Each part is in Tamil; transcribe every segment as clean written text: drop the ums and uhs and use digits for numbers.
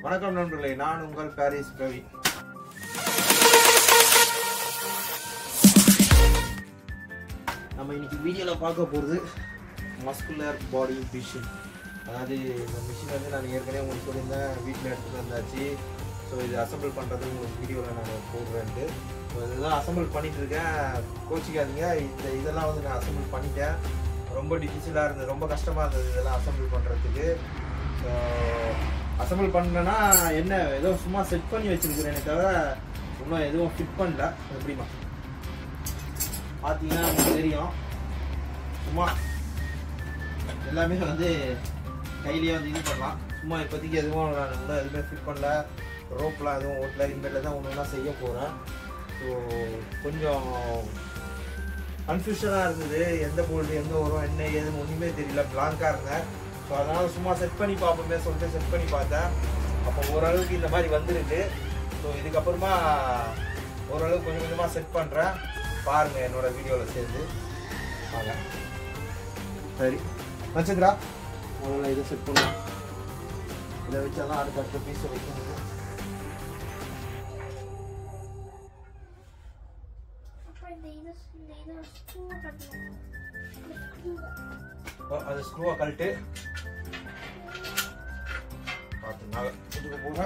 வணக்கம் நண்பர்களே, நான் உங்கள் பாரிஸ் பிரவீன். நம்ம இன்னைக்கு வீடியோவில் பார்க்க போகிறது மஸ்குலர் பாடி மிஷின். அதாவது இந்த மிஷின் வந்து நான் ஏற்கனவே உங்களுக்கு சொல்லியிருந்தேன், வீட்டில் எடுத்துகிட்டு வந்தாச்சு. ஸோ இது அசம்பிள் பண்ணுறது உங்களுக்கு வீடியோவில் நான் போடுறேன்ட்டு. ஸோ இதெல்லாம் அசம்பிள் பண்ணிகிட்டு இருக்கேன், கோச்சிக்காதீங்க. இதெல்லாம் வந்து நான் அசம்பிள் பண்ணிட்டேன். ரொம்ப டிஃபிகல்ட்டாக இருந்தது, ரொம்ப கஷ்டமாக இருந்தது இதெல்லாம் அசம்பிள் பண்ணுறதுக்கு. ஸோ அசம்பிள் பண்ணலன்னா என்ன, ஏதோ சும்மா செட் பண்ணி வச்சுருக்கிறேனே தவிர இன்னும் எதுவும் ஃபிட் பண்ணல. எப்படிமா பார்த்தீங்கன்னா உங்களுக்கு தெரியும், சும்மா எல்லாமே வந்து கையிலேயே வந்து இது பண்ணலாம். சும்மா இப்போதைக்கு எதுவும் நான் இன்னும் எதுவுமே ஃபிட் பண்ணல, ரோப்லாம் எதுவும் ஓட்டல. இனிமேல் தான் ஒன்று ஒன்றா செய்ய போகிறேன். ஸோ கொஞ்சம் கன்ஃபியூஷனாக இருந்தது, எந்த போல்டு எங்கே வரும் என்ன ஏதுன்னு ஒன்றுமே தெரியல, பிளாங்காக இருந்தேன். ஸோ அதனால் சும்மா செட் பண்ணி பார்ப்போமே சொல்லிட்டு செட் பண்ணி பார்த்தேன். அப்போ ஓரளவுக்கு இந்த மாதிரி வந்துருக்கு. ஸோ இதுக்கப்புறமா ஓரளவுக்கு கொஞ்சம் கொஞ்சமாக செட் பண்ணுறேன், பாருங்கள் என்னோட வீடியோவில் சேர்ந்து வாங்க. சரி நட்சத்திரா, முதல்ல இதை செட் பண்ணலாம். இதை வச்சாதான் அடுத்த பீஸை வைக்கணும். அது ஸ்க்ரூவை கழட்டு பார்த்துனால போக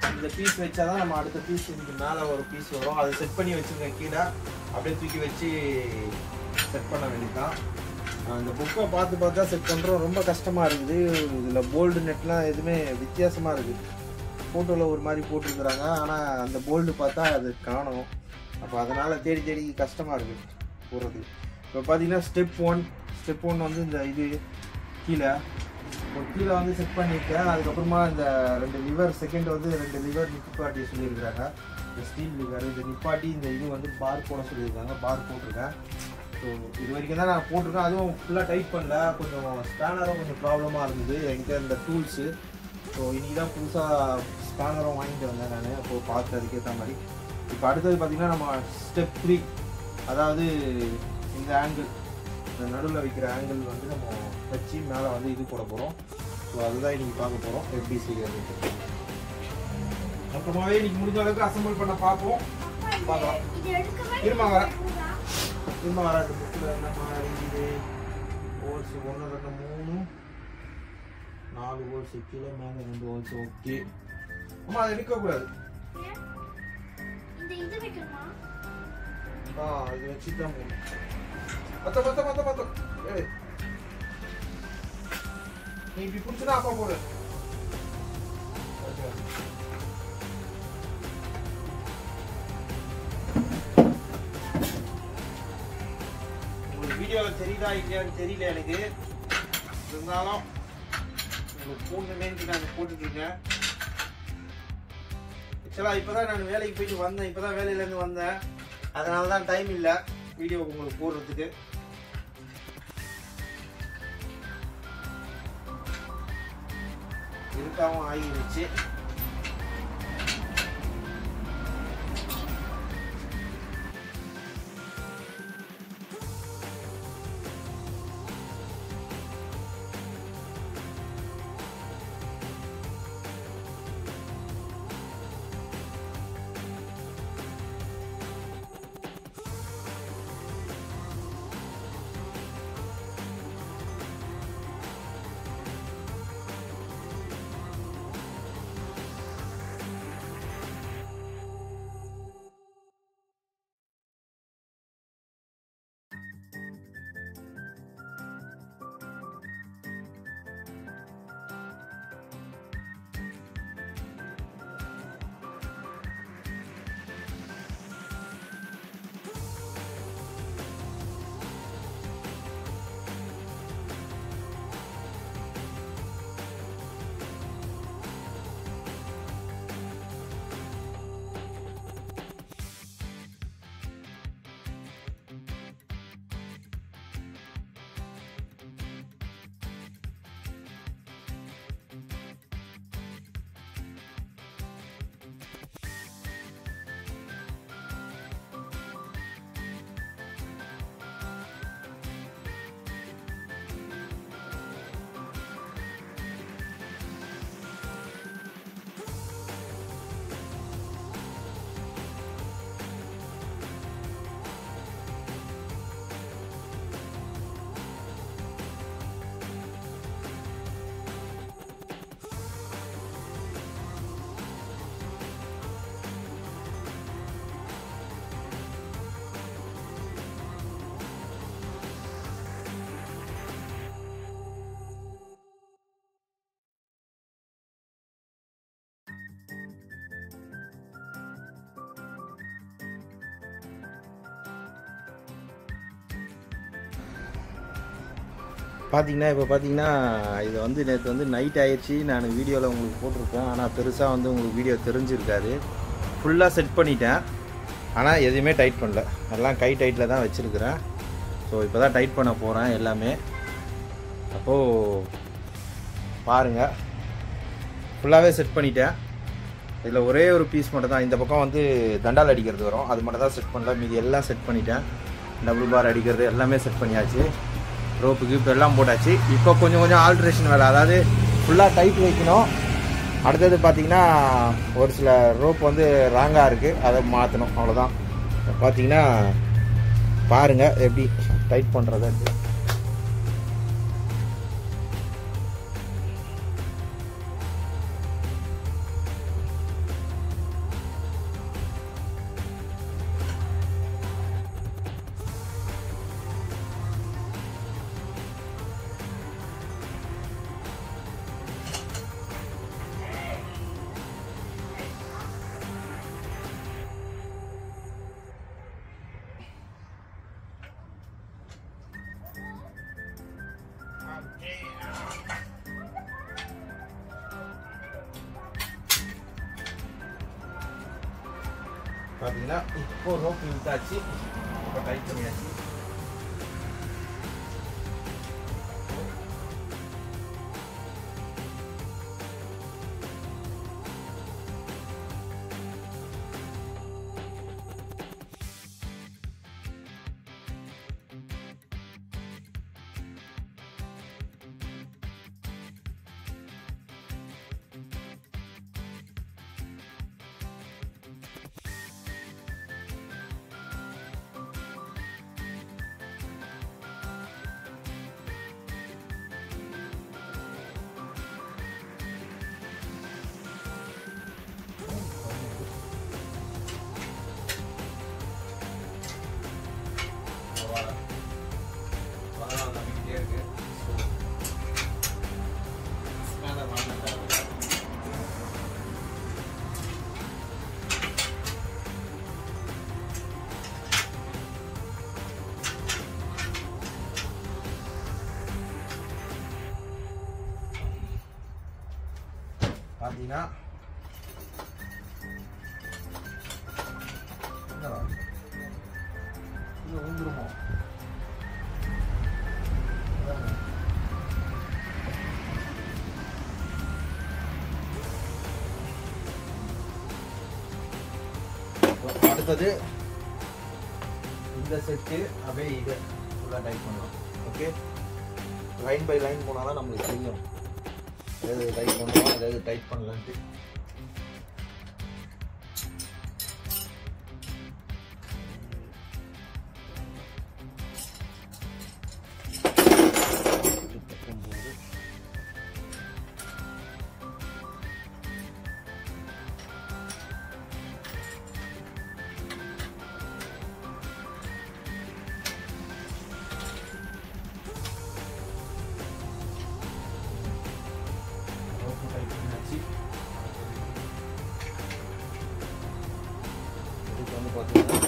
இந்த பீஸ் வச்சாதான் நம்ம அடுத்த பீஸ் இதுக்கு மேலே ஒரு பீஸ் வரும். அதை செட் பண்ணி வச்சுருக்கேன் கீழே, அப்படியே தூக்கி வச்சு செட் பண்ண வேண்டியதுதான். இந்த புக்கை பார்த்து செட் பண்ணுறோம், ரொம்ப கஷ்டமாக இருக்குது. இதில் போல்டு நெட்லாம் எதுவுமே வித்தியாசமாக இருக்குது. ஃபோட்டோவில் ஒரு மாதிரி போட்டிருக்கிறாங்க, ஆனால் அந்த போல்டு பார்த்தா அது காணும். அப்போ அதனால் தேடி கஷ்டமாக இருக்குது போடுறது. இப்போ பார்த்தீங்கன்னா ஸ்டெப் ஒன் வந்து இந்த இது கீழே வந்து செட் பண்ணியிருக்கேன். அதுக்கப்புறமா இந்த 2 லிவர், செகண்ட் வந்து 2 லிவர் நிப்பாட்டி சொல்லியிருக்கிறாங்க. இந்த ஸ்டீல் லிவர் இது நிப்பாட்டி இந்த இது வந்து பார் போட சொல்லியிருக்காங்க, பார் போட்டிருக்கேன். ஸோ இது வரைக்கும் தான் நான் போட்டிருக்கேன், அதுவும் ஃபுல்லாக டைட் பண்ணல. கொஞ்சம் ஸ்பேனரும் கொஞ்சம் ப்ராப்ளமாக இருந்தது என்கிட்ட இந்த டூல்ஸு. ஸோ இன்றைக்கி தான் புதுசாக ஸ்பேனரும் வாங்கிட்டு வந்தேன் நான், அப்போது பார்த்து அதுக்கேற்ற மாதிரி. இப்போ அடுத்தது பார்த்திங்கன்னா நம்ம ஸ்டெப் 3, அதாவது இந்த ஆங்கிள், இந்த நடுவில் வைக்கிற ஆங்கிள் வந்து நம்ம வச்சு மேலே வந்து இது போட போகிறோம். ஸோ அதுதான் இன்றைக்கி பார்க்க போகிறோம், எப்படி செய்கிறது. மொத்தமாகவே இன்றைக்கி முடிஞ்ச அளவுக்கு அசம்பிள் பண்ண பார்க்கலாம். திரும்ப வரேன். புக்கில் என்ன மாதிரி இது ஹோல்ஸ் 1 2 3 4 ஹோல்ஸ் கீழே, மேலே 2 ஹோல்ஸ். ஓகே அம்மா, அதை எடுக்கக்கூடாது. இது வச்சுதான் மொத்தம் நீ இப்படி பிடிச்சுன்னா அப்பா போடு. உங்களுக்கு வீடியோவில் தெரியுதா இல்லையான்னு தெரியல எனக்கு, இருந்தாலும் உங்களுக்கு போடணுமேன்னு நான் போட்டுட்டு இருக்கேன். ஆக்சுவலாக இப்போ தான் நான் வேலைக்கு போயிட்டு வந்தேன், இப்போ தான் வேலையிலேருந்து வந்தேன். அதனால தான் டைம் இல்லை வீடியோ உங்களுக்கு போடுறதுக்கு. இருக்காவும் ஆகிருச்சு. பார்த்தீங்கன்னா இப்போ பார்த்தீங்கன்னா இது வந்து நேற்று வந்து நைட் ஆயிடுச்சு. நான் வீடியோவில் உங்களுக்கு போட்டிருப்பேன், ஆனால் பெருசாக வந்து உங்களுக்கு வீடியோ தெரிஞ்சிருக்காது. ஃபுல்லாக செட் பண்ணிட்டேன், ஆனால் எதுவுமே டைட் பண்ணல. எல்லாம் கை டைட்டில் தான் வச்சுருக்கிறேன். ஸோ இப்போ தான் டைட் பண்ண போகிறேன் எல்லாமே. அப்போது பாருங்கள், ஃபுல்லாகவே செட் பண்ணிட்டேன். இதில் ஒரே ஒரு பீஸ் மட்டும் தான் இந்த பக்கம் வந்து தண்டால் அடிக்கிறது வரும், அது மட்டும் தான் செட் பண்ணல. மீதி எல்லாம் செட் பண்ணிட்டேன். டபுள் பார் அடிக்கிறது எல்லாமே செட் பண்ணியாச்சு. ரோப்பு கீப்பு எல்லாம் போட்டாச்சு. இப்போ கொஞ்சம் கொஞ்சம் ஆல்ட்ரேஷன் வேலை, அதாவது ஃபுல்லாக டைட் வைக்கணும். அடுத்தது பார்த்தீங்கன்னா ஒரு சில ரோப் வந்து ராங்காக இருக்குது, அதை மாற்றணும், அவ்வளோதான். பார்த்தீங்கன்னா பாருங்கள் எப்படி டைட் பண்ணுறது. பார்த்தீங்கன்னா இப்போ ரோப் இழுத்தாச்சு, இப்போ டைட் பண்ணியாச்சு. பார்த்தீங்கன்னா இது வந்துருமோ. அடுத்தது இந்த செட்டு அப்படியே இது ஃபுல்லாக டைட் பண்ணலாம். ஓகே, லைன் பை லைன் போனால் தான் நம்மளுக்கு தெரியும் எதாவது டைட் பண்ணுவோம், அதாவது டைட் பண்ணலான்ட்டு. இதுக்கு வந்து பார்த்தீங்கன்னா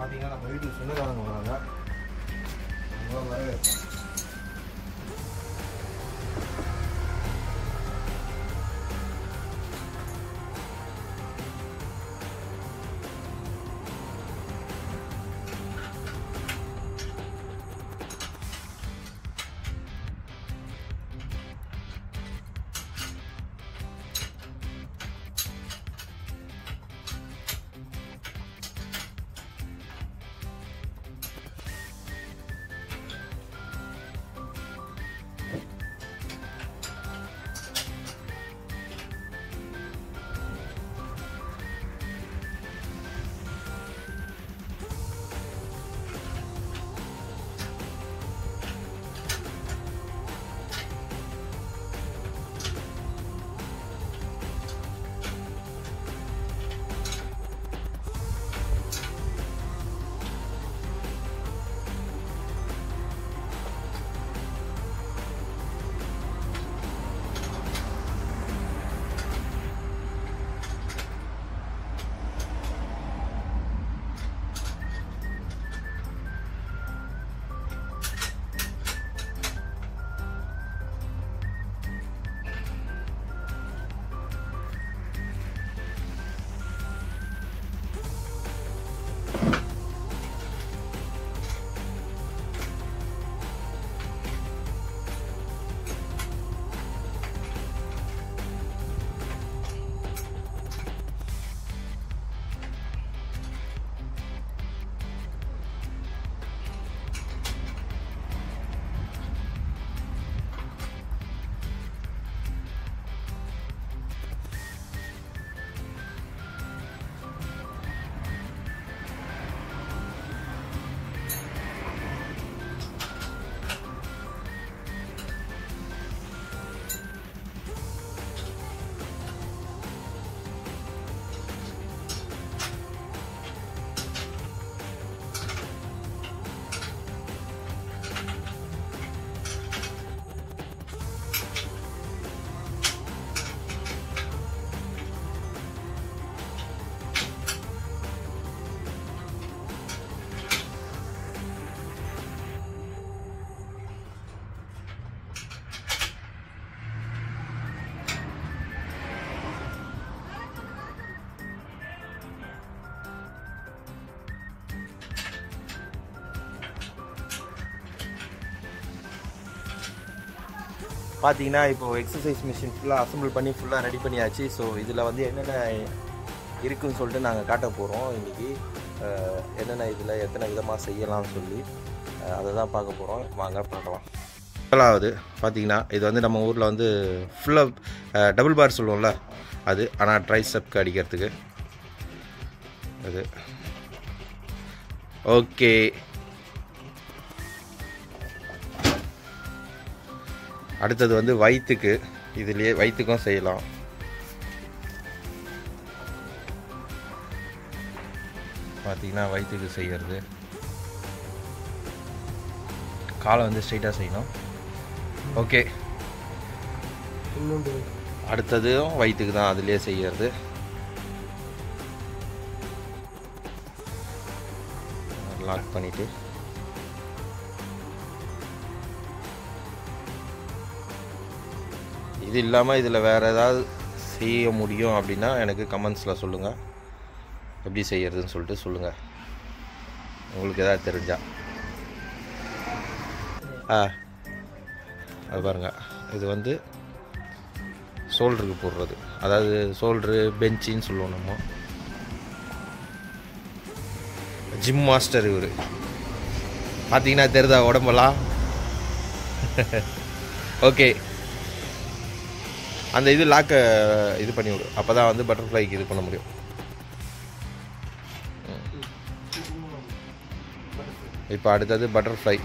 பார்த்தீங்கன்னா நம்ம வீட்டுக்கு சொந்தக்காரங்க வராங்க, அவங்கள வரவேற்போம். பார்த்தீங்கன்னா இப்போது எக்ஸசைஸ் மிஷின் ஃபுல்லாக அசம்பிள் பண்ணி ஃபுல்லாக ரெடி பண்ணியாச்சு. ஸோ இதில் வந்து என்னென்ன இருக்குதுன்னு சொல்லிட்டு நாங்கள் காட்ட போகிறோம் இன்றைக்கி. என்னென்ன இதில் எத்தனை விதமாக செய்யலாம்னு சொல்லி அதை தான் பார்க்க போகிறோம். வாங்க பார்க்கலாம். முதலாவது பார்த்தீங்கன்னா இது வந்து நம்ம ஊரில் வந்து ஃபுல்லாக டபுள் பார் சொல்லுவோம்ல அது, ஆனால் ட்ரைசெப்க்கு அடிக்கிறதுக்கு அது. ஓகே, அடுத்தது வந்து வயிற்றுக்கு, இதுலேயே வயிற்றுக்கும் செய்யலாம். பார்த்தீங்கன்னா வயிற்றுக்கு செய்கிறது, காலை வந்து ஸ்ட்ரைட்டாக செய்யணும். ஓகே, அடுத்ததும் வயிற்றுக்கு தான், அதுலேயே செய்கிறது. லாக் பண்ணிவிட்டு இது இல்லாமல் இதில் வேறு ஏதாவது செய்ய முடியும் அப்படின்னா எனக்கு கமெண்ட்ஸில் சொல்லுங்கள், எப்படி செய்கிறதுன்னு சொல்லிட்டு சொல்லுங்கள், உங்களுக்கு எதாவது தெரிஞ்சால். அது பாருங்கள், இது வந்து ஷோல்டருக்கு போடுறது, அதாவது ஷோல்ட்ரு பெஞ்சின்னு சொல்லுவோம் நம்ம. ஜிம் மாஸ்டர் இவர், பார்த்தீங்கன்னா தெரிதா உடம்பெல்லாம். ஓகே, அந்த இது லாக்கை இது பண்ணி விடு, அப்போ தான் வந்து பட்டர்ஃப்ளைக்கு இது பண்ண முடியும். இப்போ அடுத்தது பட்டர்ஃப்ளை.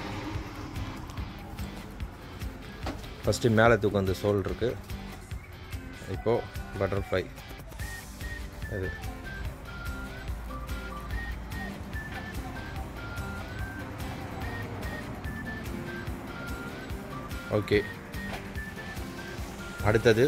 ஃபஸ்ட்டு மேலே தூக்கம் வந்து ஷோல்டருக்கு, இப்போது பட்டர்ஃப்ளை. அது ஓகே. அடுத்தது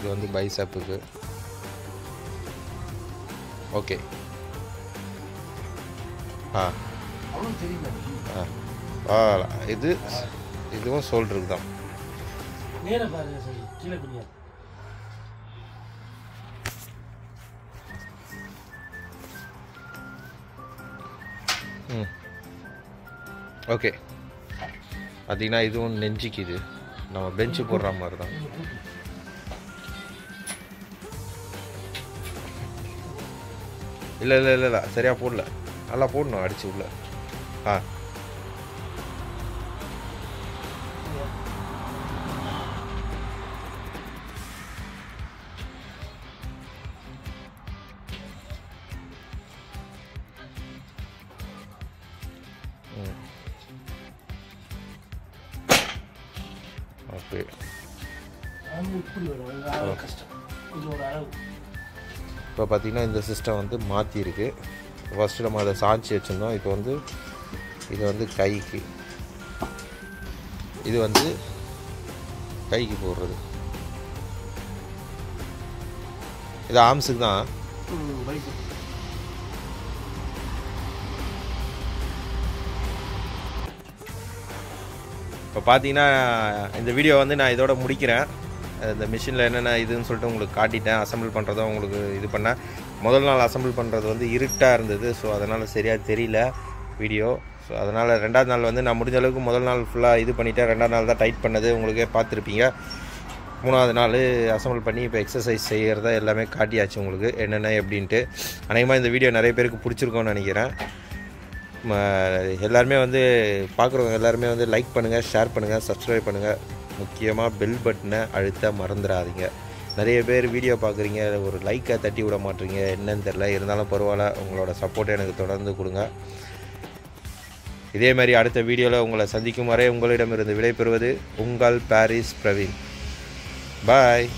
இது வந்து பைசப்புக்கு. ஓகே. இதுவும் ஷோல்டருக்கு தான். ஓகே. பார்த்தீங்கன்னா இதுவும் நெஞ்சுக்கு, இது நம்ம பெஞ்சு போடுற மாதிரி தான். இல்லை இல்லை இல்லை இல்லை சரியாக போடல, நல்லா போடணும் அடிச்சு உள்ள. ஓகே. இப்போ பார்த்தீங்கன்னா இந்த சிஸ்டம் வந்து மாற்றிருக்கு. ஃபஸ்ட்டு நம்ம அதை சாய்ச்சி வச்சுருந்தோம். இப்போ வந்து இது வந்து கைக்கு, இது வந்து கைக்கு போடுறது. இது ஆர்ம்ஸுக்கு தான். இப்போ பார்த்தீங்கன்னா இந்த வீடியோ வந்து நான் இதோட முடிக்கிறேன். இந்த மிஷினில் என்னென்ன இதுன்னு சொல்லிட்டு உங்களுக்கு காட்டிட்டேன். அசம்பிள் பண்ணுறதும் உங்களுக்கு இது பண்ணேன். முதல் நாள் அசம்பிள் பண்ணுறது வந்து இருட்டாக இருந்தது. ஸோ அதனால் சரியாக தெரியல வீடியோ. ஸோ அதனால் ரெண்டாவது நாள் வந்து நான் முடிஞ்ச அளவுக்கு முதல் நாள் ஃபுல்லாக இது பண்ணிவிட்டேன். ரெண்டாவது நாள் தான் டைட் பண்ணது உங்களுக்கே பார்த்துருப்பீங்க. மூணாவது நாள் அசம்பிள் பண்ணி இப்போ எக்ஸசைஸ் செய்கிறத எல்லாமே காட்டியாச்சு உங்களுக்கு என்னென்ன எப்படின்ட்டு. அநேகமாக இந்த வீடியோ நிறைய பேருக்கு பிடிச்சிருக்கோன்னு நினைக்கிறேன். எல்லாருமே வந்து பார்க்குறவங்க எல்லாருமே வந்து லைக் பண்ணுங்கள், ஷேர் பண்ணுங்கள், சப்ஸ்கிரைப் பண்ணுங்கள். முக்கியமாக பெல் பட்டனை அழுத்த மறந்துடாதீங்க. நிறைய பேர் வீடியோ பார்க்குறீங்க, ஒரு லைக்கை தட்டி விட மாட்டீங்க, என்னன்னு தெரில. இருந்தாலும் பரவாயில்ல, உங்களோட சப்போர்ட்டை எனக்கு தொடர்ந்து கொடுங்க. இதே மாதிரி அடுத்த வீடியோவில் உங்களை சந்திக்கும் வரை உங்களிடமிருந்து விடைபெறுவது உங்கள் பாரிஸ் பிரவீன். பாய்.